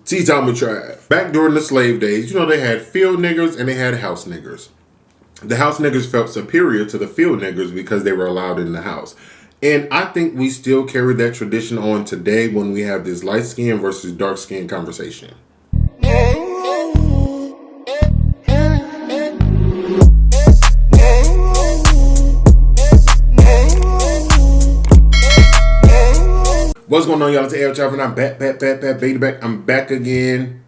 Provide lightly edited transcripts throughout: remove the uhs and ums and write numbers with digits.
Tea time with Trav. Back during the slave days, you know, they had field niggers and they had house niggers. The house niggers felt superior to the field niggers because they were allowed in the house. And I think we still carry that tradition on today when we have this light skin versus dark skin conversation. What's going on, y'all? It's Ayootravv and I'm back. I'm back again.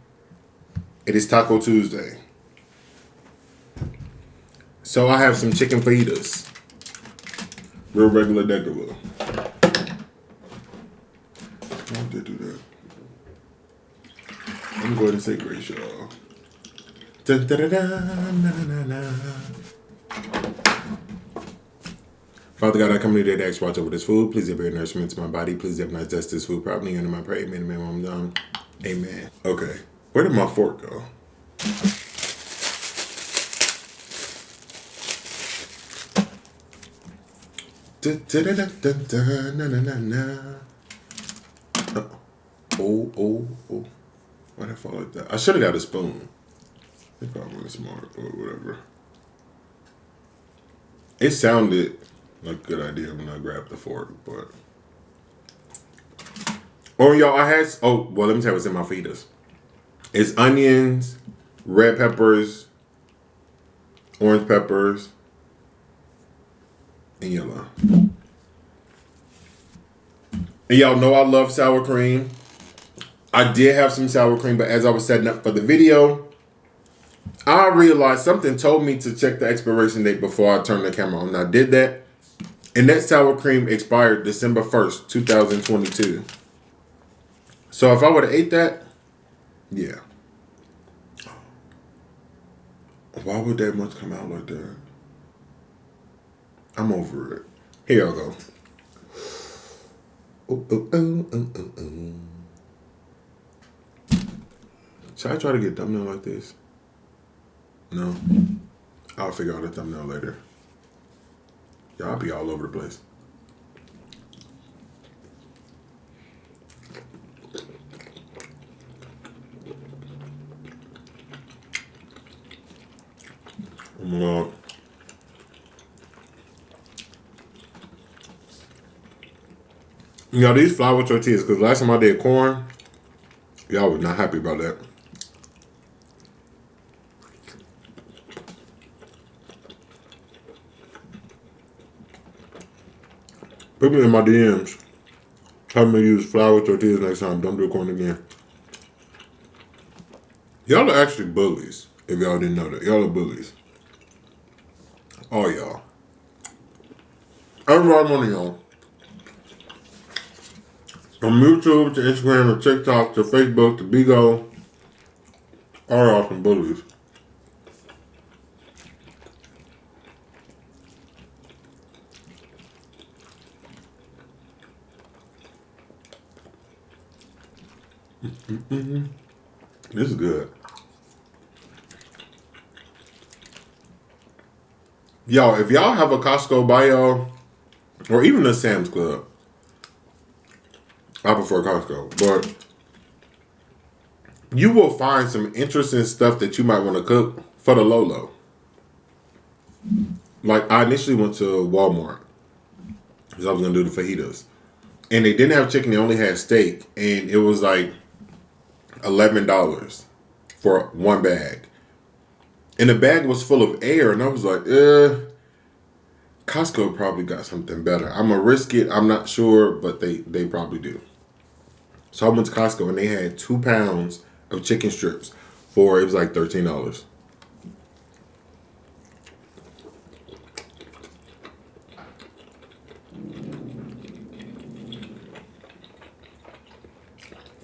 It is Taco Tuesday. So I have some chicken fajitas. Real regular degular. Why did they do that? I'm going to say grace, y'all. Father God, I come today to ask you watch over this food. Please give your nourishment to my body. Please have not test this food properly. Under my prayer, amen, amen, I'm done. Amen. Okay. Where did my fork go? Oh. Why'd I fall like that? I should have got a spoon. If I wasn't smart, or whatever. It sounded like a good idea when I grabbed the fork, but... Oh, y'all, let me tell you what's in my fajitas. It's onions, red peppers, orange peppers, and yellow. And y'all know I love sour cream. I did have some sour cream, but as I was setting up for the video, I realized something told me to check the expiration date before I turned the camera on. I did that, and that sour cream expired December 1st, 2022. So if I would have ate that, yeah. Why would that much come out like that? I'm over it. Here y'all go. Oh. Should I try to get a thumbnail like this? No. I'll figure out a thumbnail later. Y'all be all over the place. Oh my God. You know, these flour tortillas, because last time I did corn, y'all was not happy about that. Put me in my DMs. Tell me to use flour tortillas next time. Don't do corn again. Y'all are actually bullies, if y'all didn't know that. Y'all are bullies. All y'all. Every one of y'all. From YouTube to Instagram to TikTok to Facebook to BIGO. All y'all some bullies. This is good. Y'all, if y'all have a Costco by y'all, or even a Sam's Club, I prefer Costco, but you will find some interesting stuff that you might want to cook for the low. Like, I initially went to Walmart because I was going to do the fajitas. And they didn't have chicken, they only had steak. And it was like $11 for one bag. And the bag was full of air, and I was like, Costco probably got something better. I'm going to risk it. I'm not sure, but they probably do. So I went to Costco, and they had 2 pounds of chicken strips for, it was like $13.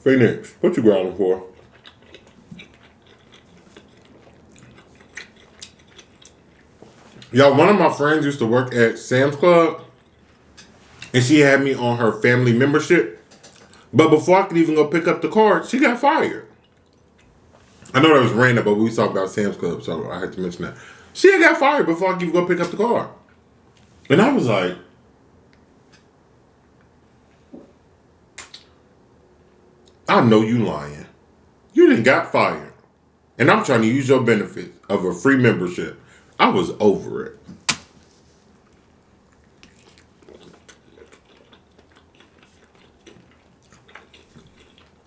Phoenix, what you growling for? Y'all, one of my friends used to work at Sam's Club, and she had me on her family membership. But before I could even go pick up the card, she got fired. I know that was random, but we talked about Sam's Club, so I had to mention that. She had got fired before I could even go pick up the card. And I was like, I know you lying. You done got fired. And I'm trying to use your benefits of a free membership. I was over it.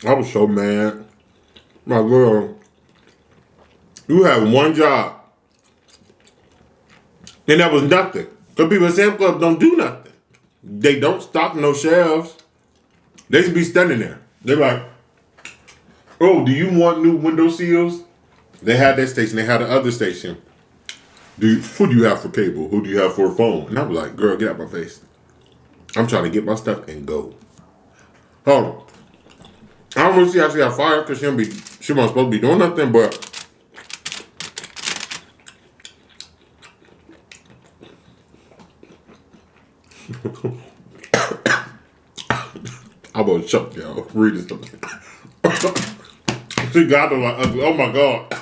I was so mad. My girl, you have one job. And that was nothing. Because people at Sam's Club don't do nothing. They don't stock no shelves. They just be standing there. They're like, oh, do you want new window seals? They had that station. They had the other station. Who do you have for cable? Who do you have for a phone? And I was like, girl, get out my face. I'm trying to get my stuff and go. Oh, I don't really see how she got fired because she wasn't supposed to be doing nothing, but I was shocked, y'all. Read this stuff. She got them like ugly. Oh my God.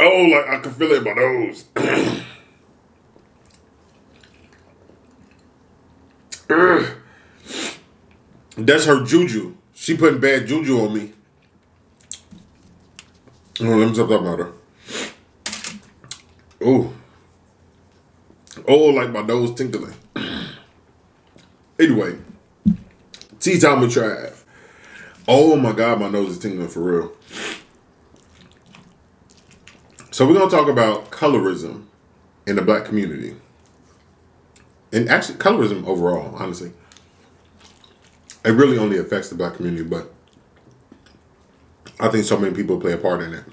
Oh, like I can feel it in my nose. That's her juju. She putting bad juju on me. Oh, let me stop talking about her. Oh. Oh, like my nose tinkling. Anyway. Tea time with Trav. Oh my God, my nose is tingling for real. So we're going to talk about colorism in the black community. And actually, colorism overall, honestly. It really only affects the black community, but I think so many people play a part in it.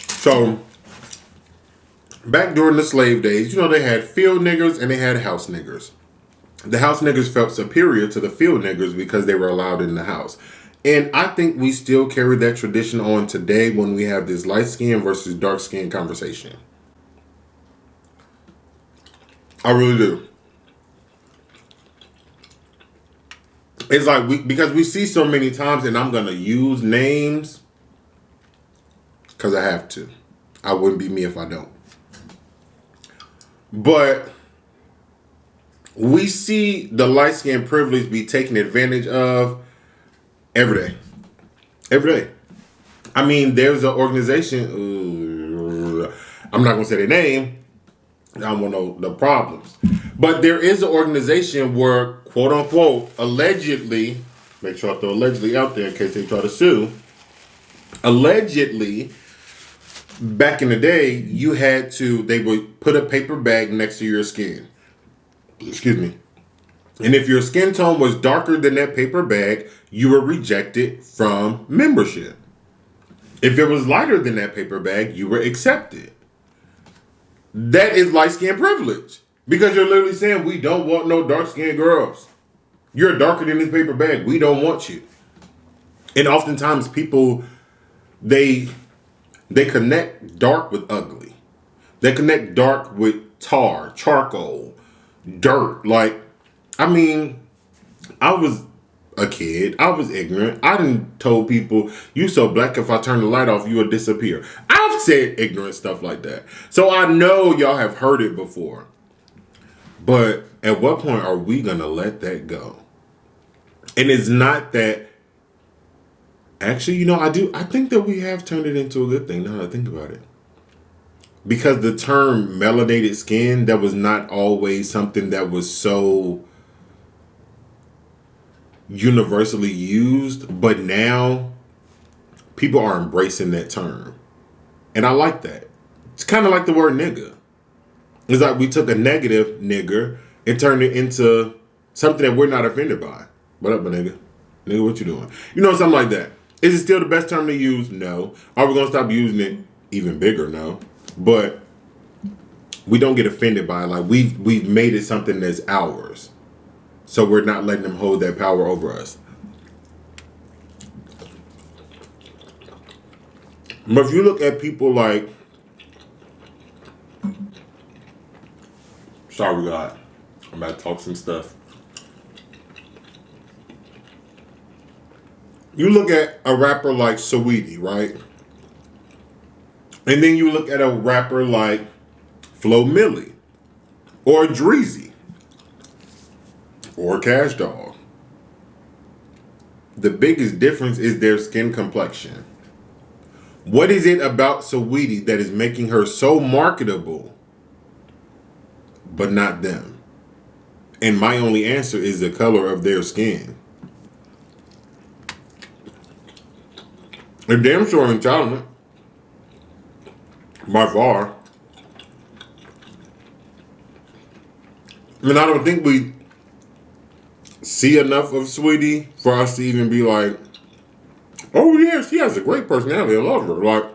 So, back during the slave days, they had field niggers and they had house niggers. The house niggers felt superior to the field niggers because they were allowed in the house. And I think we still carry that tradition on today when we have this light skin versus dark skin conversation. I really do. It's like because we see so many times, and I'm going to use names because I have to. I wouldn't be me if I don't. But we see the light skin privilege be taken advantage of every day. Every day. I mean, there's an organization. I'm not going to say their name. I don't want to know the problems. But there is an organization where, quote unquote, allegedly, make sure I throw allegedly out there in case they try to sue. Allegedly, back in the day, they would put a paper bag next to your skin. Excuse me. And if your skin tone was darker than that paper bag, you were rejected from membership. If it was lighter than that paper bag, you were accepted. That is light skin privilege. Because you're literally saying, we don't want no dark skinned girls. You're darker than this paper bag. We don't want you. And oftentimes people, they connect dark with ugly. They connect dark with charcoal, dirt. Like, I mean, I was a kid. I was ignorant. I done told people, you so black, if I turn the light off, you will disappear. I've said ignorant stuff like that. So I know y'all have heard it before. But at what point are we going to let that go? And it's not that... Actually, I think that we have turned it into a good thing now that I think about it. Because the term melanated skin, that was not always something that was so universally used, but now people are embracing that term. And I like that. It's kind of like the word nigga. It's like we took a negative nigger and turned it into something that we're not offended by. What up, my nigga? Nigga, what you doing? Something like that. Is it still the best term to use? No. Are we going to stop using it even bigger? No. But we don't get offended by it. Like we've made it something that's ours. So we're not letting them hold that power over us. But if you look at people like, sorry God, I'm about to talk some stuff. You look at a rapper like Saweetie, right? And then you look at a rapper like Flo Milli, or Dreezy, or Cash Doll. The biggest difference is their skin complexion. What is it about Saweetie that is making her so marketable, but not them? And my only answer is the color of their skin. They're damn sure intelligent. By far. I mean, I don't think we see enough of Saweetie for us to even be like, oh yeah, she has a great personality. I love her. Like,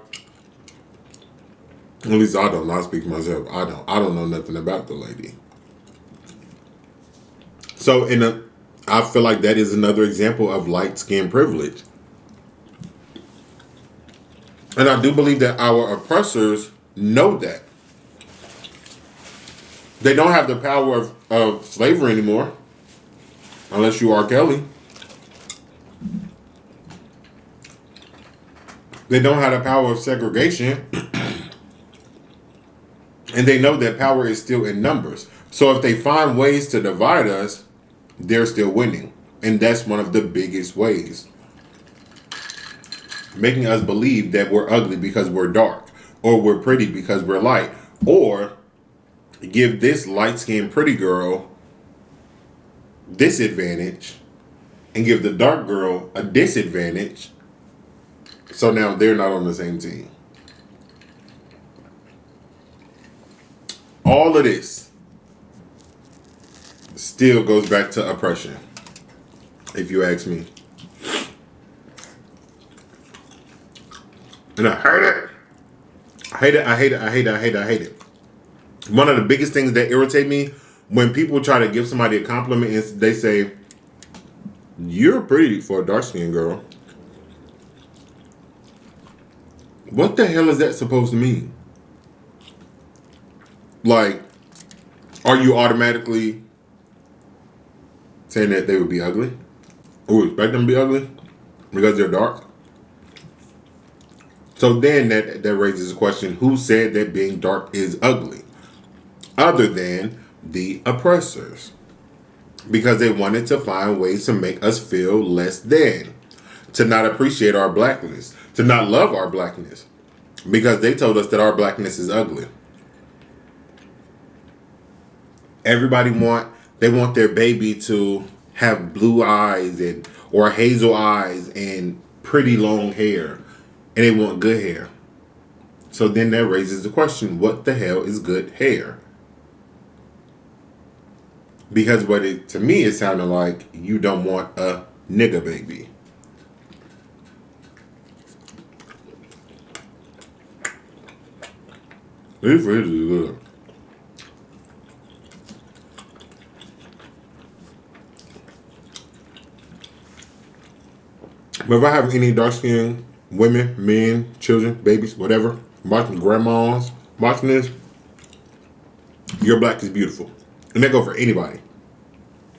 at least I don't. I speak for myself. I don't know nothing about the lady. So I feel like that is another example of light skin privilege. And I do believe that our oppressors know that. They don't have the power of slavery anymore. Unless you are Kelly. They don't have the power of segregation. And they know that power is still in numbers. So if they find ways to divide us, they're still winning. And that's one of the biggest ways. Making us believe that we're ugly because we're dark, or we're pretty because we're light, or give this light-skinned pretty girl this advantage and give the dark girl a disadvantage, so now they're not on the same team. All of this still goes back to oppression, if you ask me. And I hate it. I hate it. I hate it. I hate it. I hate it. I hate it. One of the biggest things that irritate me when people try to give somebody a compliment and they say, "You're pretty for a dark-skinned girl." What the hell is that supposed to mean? Like, are you automatically saying that they would be ugly? Or expect them to be ugly because they're dark? So then that raises the question, who said that being dark is ugly? Other than the oppressors. Because they wanted to find ways to make us feel less than. To not appreciate our blackness. To not love our blackness. Because they told us that our blackness is ugly. Everybody want their baby to have blue eyes or hazel eyes and pretty long hair. And they want good hair. So then that raises the question, what the hell is good hair? Because to me, it sounded like you don't want a nigga baby. This really good. But if I have any dark skinned women, men, children, babies, whatever, watching grandmas, watching this, your black is beautiful. And that go for anybody.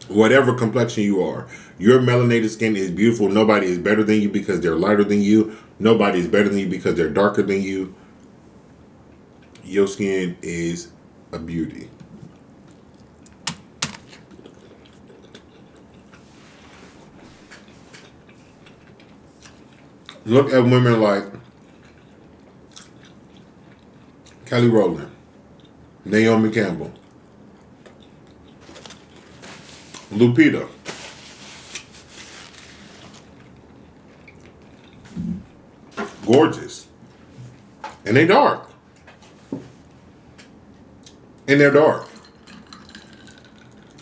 Whatever complexion you are. Your melanated skin is beautiful. Nobody is better than you because they're lighter than you. Nobody is better than you because they're darker than you. Your skin is a beauty. Look at women like Kelly Rowland, Naomi Campbell, Lupita, gorgeous, and they dark, and they're dark.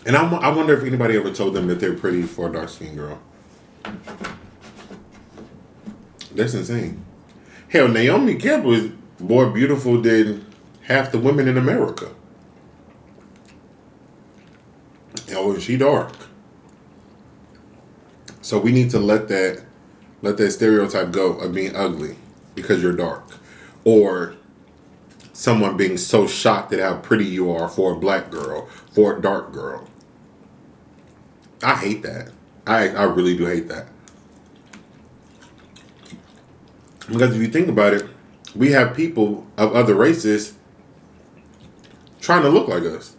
And I wonder if anybody ever told them that they're pretty for a dark-skinned girl. That's insane. Hell, Naomi Campbell is more beautiful than half the women in America. Oh, and she dark. So we need to let that stereotype go of being ugly because you're dark. Or someone being so shocked at how pretty you are for a black girl, for a dark girl. I hate that. I really do hate that. Because if you think about it, we have people of other races trying to look like us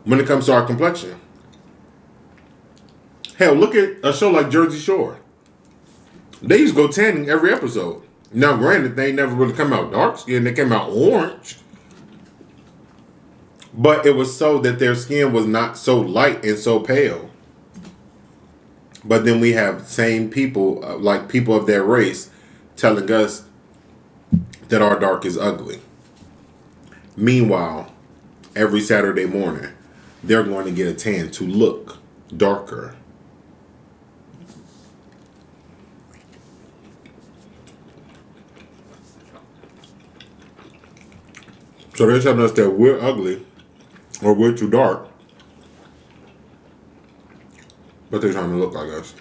when it comes to our complexion. Hell, look at a show like Jersey Shore. They used to go tanning every episode. Now, granted, they never really come out dark skin. They came out orange. But it was so that their skin was not so light and so pale. But then we have same people, like people of their race, telling us that our dark is ugly. Meanwhile, every Saturday morning, they're going to get a tan to look darker. So they're telling us that we're ugly or we're too dark, but they're trying to look like us.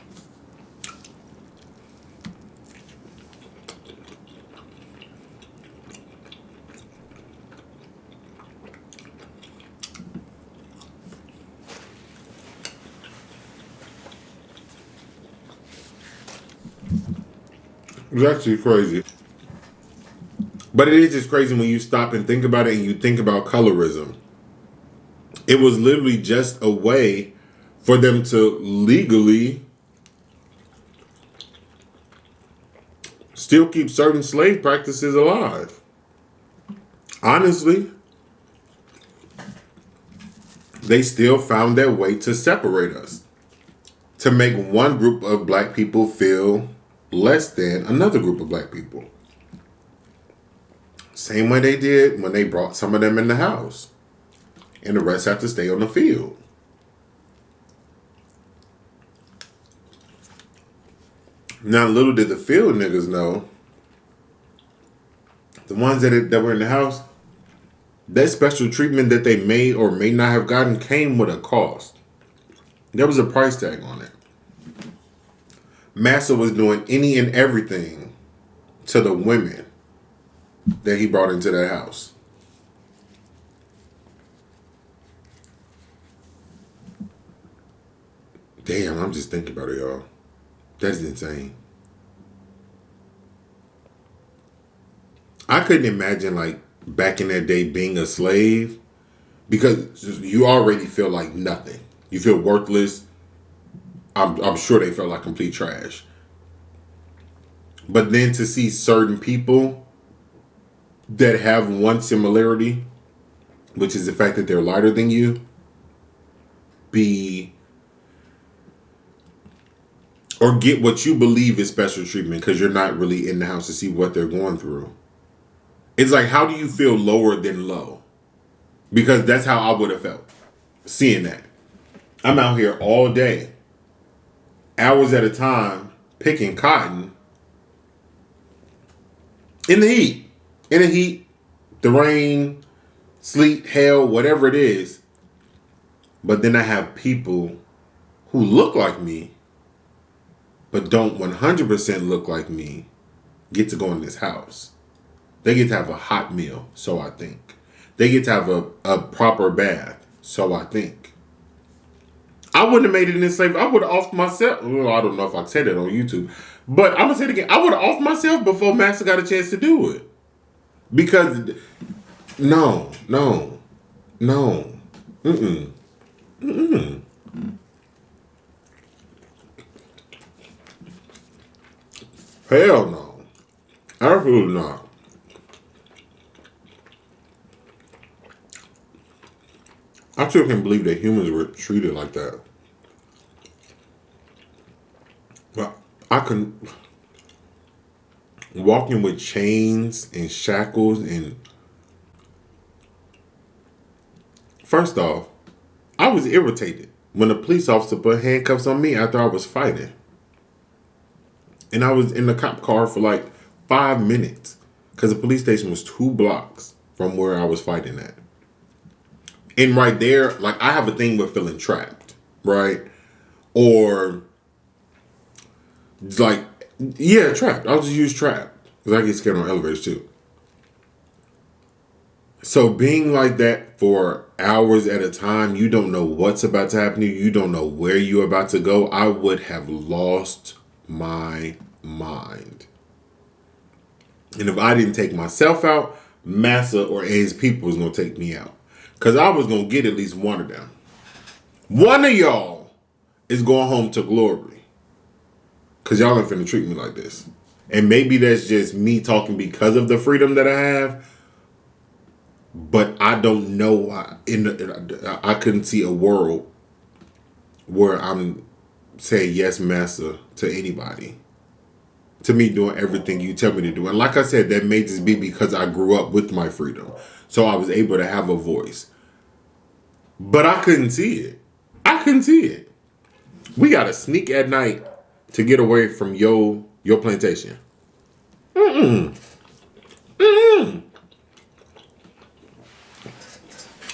It's actually crazy. But it is just crazy when you stop and think about it and you think about colorism. It was literally just a way for them to legally still keep certain slave practices alive. Honestly, they still found their way to separate us, to make one group of black people feel less than another group of black people. Same way they did when they brought some of them in the house. And the rest have to stay on the field. Now, little did the field niggas know, the ones that were in the house, that special treatment that they may or may not have gotten came with a cost. There was a price tag on it. Massa was doing any and everything to the women that he brought into that house. Damn, I'm just thinking about it, y'all. That's insane. I couldn't imagine, like, back in that day being a slave, because you already feel like nothing. You feel worthless. I'm sure they felt like complete trash. But then to see certain people that have one similarity, which is the fact that they're lighter than you, or get what you believe is special treatment because you're not really in the house to see what they're going through. It's like, how do you feel lower than low? Because that's how I would have felt seeing that. I'm out here all day, hours at a time, picking cotton in the heat. In the heat, the rain, sleet, hail, whatever it is. But then I have people who look like me, but don't 100% look like me, get to go in this house. They get to have a hot meal, so I think. They get to have a proper bath, so I think. I wouldn't have made it in this slavery. I would have offed myself. Well, I don't know if I said it on YouTube, but I'm going to say it again. I would have offed myself before Master got a chance to do it. Because, no. Mm-mm. Hell no. Absolutely not. I still can't believe that humans were treated like that. But I can walking with chains and shackles and first off, I was irritated when a police officer put handcuffs on me after I was fighting. And I was in the cop car for like 5 minutes because the police station was 2 blocks from where I was fighting at. And right there, like, I have a thing with feeling trapped, right? Or, like, yeah, trapped. I'll just use trapped because I get scared on elevators too. So being like that for hours at a time, you don't know what's about to happen to you. You don't know where you're about to go. I would have lost my mind. And if I didn't take myself out, Massa or his people was going to take me out. Because I was going to get at least one of them. One of y'all is going home to glory. Because y'all ain't finna treat me like this. And maybe that's just me talking because of the freedom that I have. But I don't know why. I couldn't see a world where I'm saying yes, Massa, to anybody. To me doing everything you tell me to do. And like I said, that may just be because I grew up with my freedom. So I was able to have a voice. But I couldn't see it. I couldn't see it. We got to sneak at night to get away from your plantation.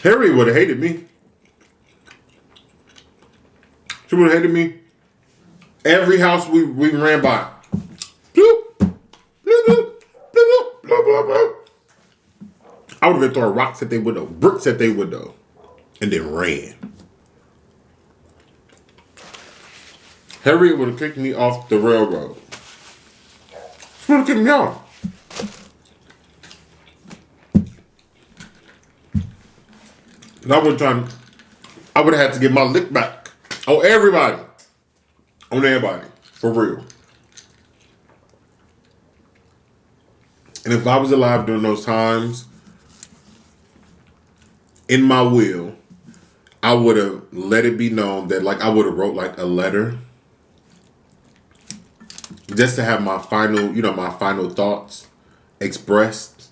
Harry would have hated me. She would have hated me. Every house we ran by. I would have been throwing rocks at their window, bricks at their window, and then ran. Harriet would have kicked me off the railroad. She would have kicked me off. And I would have had to get my lick back on everybody. On everybody. For real. And if I was alive during those times, in my will, I would have let it be known that, like, I would have wrote like a letter just to have my final thoughts expressed,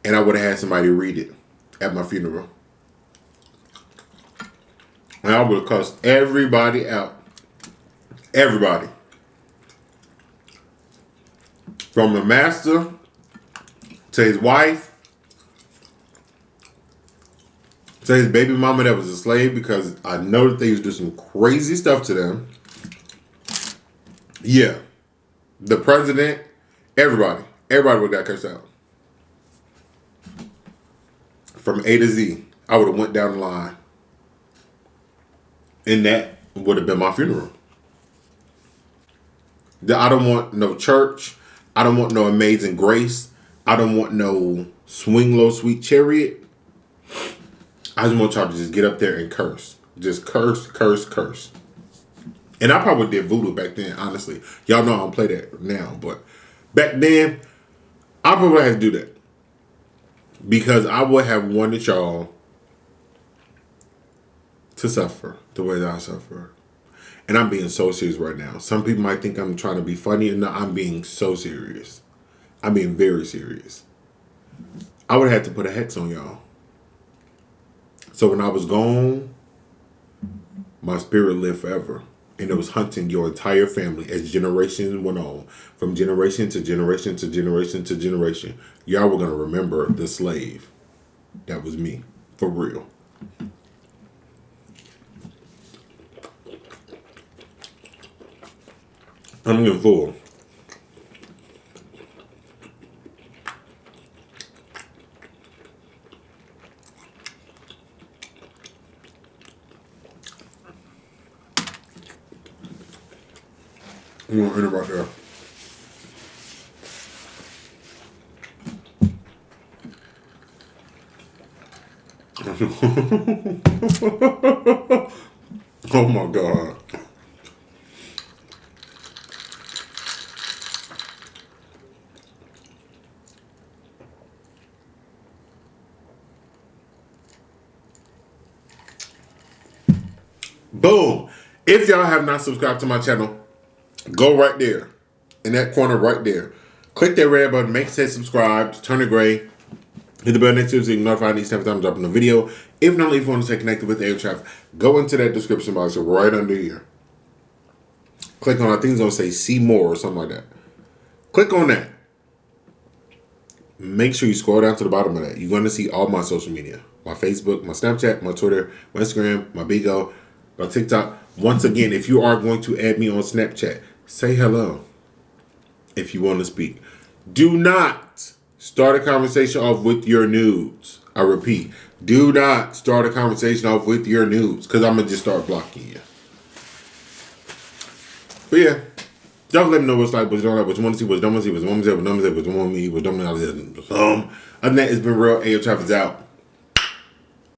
and I would have had somebody read it at my funeral. And I would have cussed everybody out. Everybody. From the master to his wife to his baby mama that was a slave, because I know that they used to do some crazy stuff to them. Yeah. The president, everybody would have got cursed out. From A to Z, I would have went down the line. And that would have been my funeral. I don't want no church. I don't want no amazing grace. I don't want no swing low sweet chariot. I just want y'all to just get up there and curse. Just curse, curse, curse. And I probably did voodoo back then, honestly. Y'all know I don't play that now, but back then, I probably had to do that. Because I would have wanted y'all to suffer the way that I suffer. And I'm being so serious right now. Some people might think I'm trying to be funny. No, I'm being so serious. I'm being very serious. I would have had to put a hex on y'all. So when I was gone, my spirit lived forever. And it was hunting your entire family as generations went on. From generation to generation to generation to generation. Y'all were going to remember the slave. That was me. For real. I'm getting full. I'm going to end it right there. Oh my God. Boom. If y'all have not subscribed to my channel, go right there. In that corner right there. Click that red button. Make it say subscribe. Turn it gray. Hit the bell next to it so you can notify each time I'm dropping a video. If not, if you want to stay connected with Ayootravv, go into that description box right under here. Click on, I think it's going to say see more or something like that. Click on that. Make sure you scroll down to the bottom of that. You're going to see all my social media. My Facebook, my Snapchat, my Twitter, my Instagram, my BIGO, my TikTok. Once again, if you are going to add me on Snapchat, say hello if you want to speak. Do not start a conversation off with your nudes. I repeat, do not start a conversation off with your nudes, because I'm going to just start blocking you. But yeah, y'all let me know what's like, what you don't like, what you want to see, what you don't want to see, what you want to say, what you don't want to say, what you want me, what you don't want to see. Other than that, it's been real. Ayootravv is out.